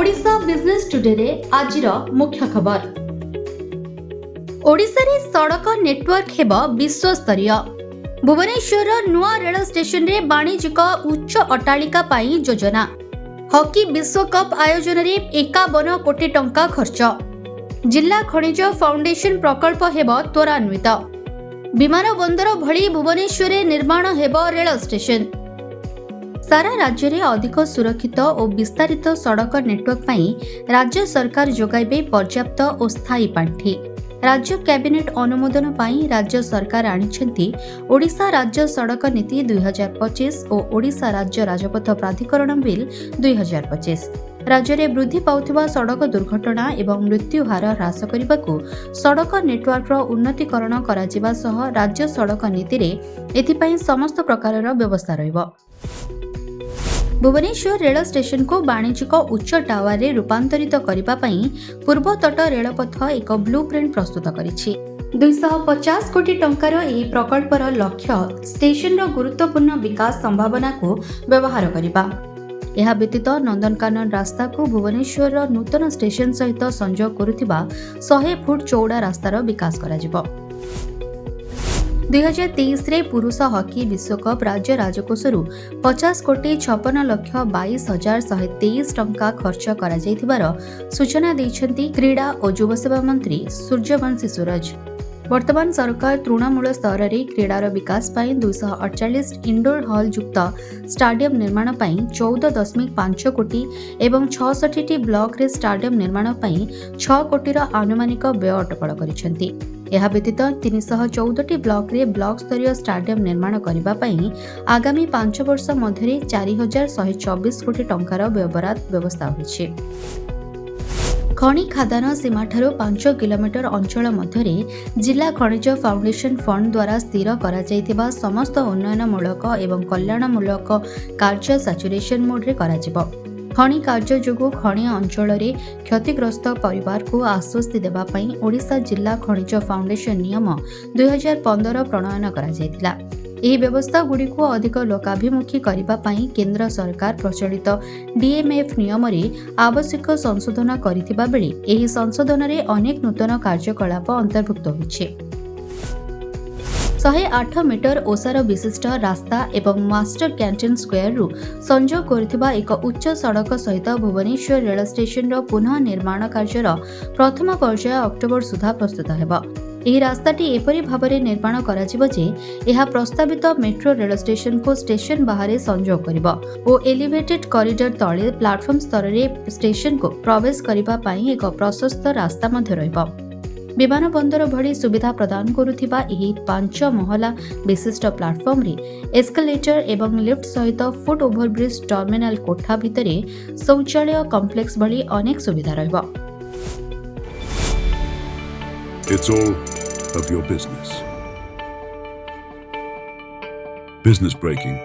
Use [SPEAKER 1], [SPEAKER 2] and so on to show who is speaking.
[SPEAKER 1] Odisha business today रे आजिर मुख्य खबर। ओडिशा रे सड़क नेटवर्क हेबो विश्वस्तरीय। भुवनेश्वर नुआ रेल स्टेशन रे वाणिज्यिक उच्च अट्टालिका पाई योजना। हॉकी विश्वकप आयोजन रे 51 कोटी टंका खर्च। जिला खनिज फाउंडेशन प्रकल्प हेबो त्वरान्वित। विमान बंदर भली भुवनेश्वर रे निर्माण हेबो रेल स्टेशन। सारा राज्य में अधिक सुरक्षित और विस्तारित सड़क नेटवर्क पाई राज्य सरकार जोगाइबे पर्याप्त और स्थायी पांठी। राज्य कैबिनेट अनुमोदन पाई राज्य सरकार आनिछंती ओडिशा राज्य सड़क नीति 2025 और ओडिशा राज्य राजपथ प्राधिकरण बिल 2025। राज्य में वृद्धि पाउथिबा सड़क दुर्घटना एवं मृत्यु हार ह्रास करने सड़क नेटवर्क उन्नतीकरण कराजिबा सह राज्य सड़क नीति रे एथिपाई समस्त प्रकार व्यवस्था रहिबो। भुवनेश्वर रेल स्टेशन को वाणिज्यिक उच्च टावर रे रूपांतरित करिबा पई पूर्व तट रेलपथ एक ब्लूप्रिंट प्रस्तुत करिछि। 250 कोटी टंकार एही प्रकल्पर लक्ष्य स्टेशन रो गुरुत्वपूर्ण विकास संभावना को व्यवहार करिबा। यह व्यतीत नंदनकानन रास्ता को भुवनेश्वर रो नूतन स्टेशन सहित संजोग करुथिबा 100 फुट चौड़ा रास्तार विकास कराजिबो। 2023 रे पुरुष हॉकी विश्वकप राज्य राजकोषरू 50 कोटी 56 लक्ष 22,123 टंका खर्च करा जायथिबार सूचना दैछंती क्रीडा और युव सेवा मंत्री सूर्यवंशी सूरज। वर्तमान सरकार तृणमूल स्तर रे क्रीडार विकास पाई 248 इंडोर हॉल युक्त स्टाडियम निर्माण पाई 14.5 कोटी एवं 66 ब्लॉक रे स्टाडियम निर्माण पाई 6 कोटीर आनुमानिक व्यय अटकल करिसेंती। यह व्यतीत 314 ब्लॉक रे ब्लॉक स्तरीय स्टाडियम निर्माण करने पाई आगामी 5 वर्ष मध्य 4124 कोटी टंकार व्ययबराद व्यवस्था होइछे। खनि खादान सीमा ठारो 5 किलोमीटर अंचल मध्य जिला खनिज फाउंडेशन फंड द्वारा स्थिर करा जायथिबा समस्त उन्नयनमूलक एवं कल्याणमूलक कार्य सैचुरेशन मोड रे कराजिबो। खनि कार्य जोगु खनि अंचल रे क्षतिग्रस्त परिवार को आश्वस्ति देबा पई ओडिशा जिला खनिज फाउंडेशन नियम 2015 प्रणयन करा जायतिला। एही व्यवस्था गुडी को अधिक लोकाभिमुखी करिबा पई केंद्र सरकार प्रचलित डीएमएफ नियम रे आवश्यक संशोधन करिथिबा बेले एही संशोधन रे अनेक नूतन कार्यकलाप अंतर्भुक्त होइछे। 108 मीटर ओसार विशिष्ट रास्ता एवं मास्टर कैंटीन स्क्वायर रु संजोग करथिबा एक उच्च सड़क सहित भुवनेश्वर रेल स्टेशन रो पुनः निर्माण कार्यर प्रथम पर्याय अक्टोबर सुधा प्रस्तुत हेबा। ଏହି ରାସ୍ତାଟି ଏପରି ଭାବରେ ନିର୍ମାଣ କରାଯିବ ଯେ ଏହା ପ୍ରସ୍ତାବିତ ମେଟ୍ରୋ ରେଳ ଷ୍ଟେସନକୁ ଷ୍ଟେସନ ବାହାରେ ସଂଯୋଗ କରିବ ଓ ଏଲିଭେଟେଡ୍ କରିଡର ତଳେ ପ୍ଲାଟଫର୍ମ ସ୍ତରରେ ଷ୍ଟେସନକୁ ପ୍ରବେଶ କରିବା ପାଇଁ ଏକ ପ୍ରଶସ୍ତ ରାସ୍ତା ମଧ୍ୟ ରହିବ। विमान बंदर भली सुविधा प्रदान करुथिबा एही 5 महला विशिष्ट प्लाटफर्म रे एस्केलेटर एवं लिफ्ट सहित फुट ओवरब्रिज टर्मिनल कोठा भितरे शौचालय कॉम्प्लेक्स भली अनेक सुविधा रहबा।
[SPEAKER 2] It's all of your business. Business breaking.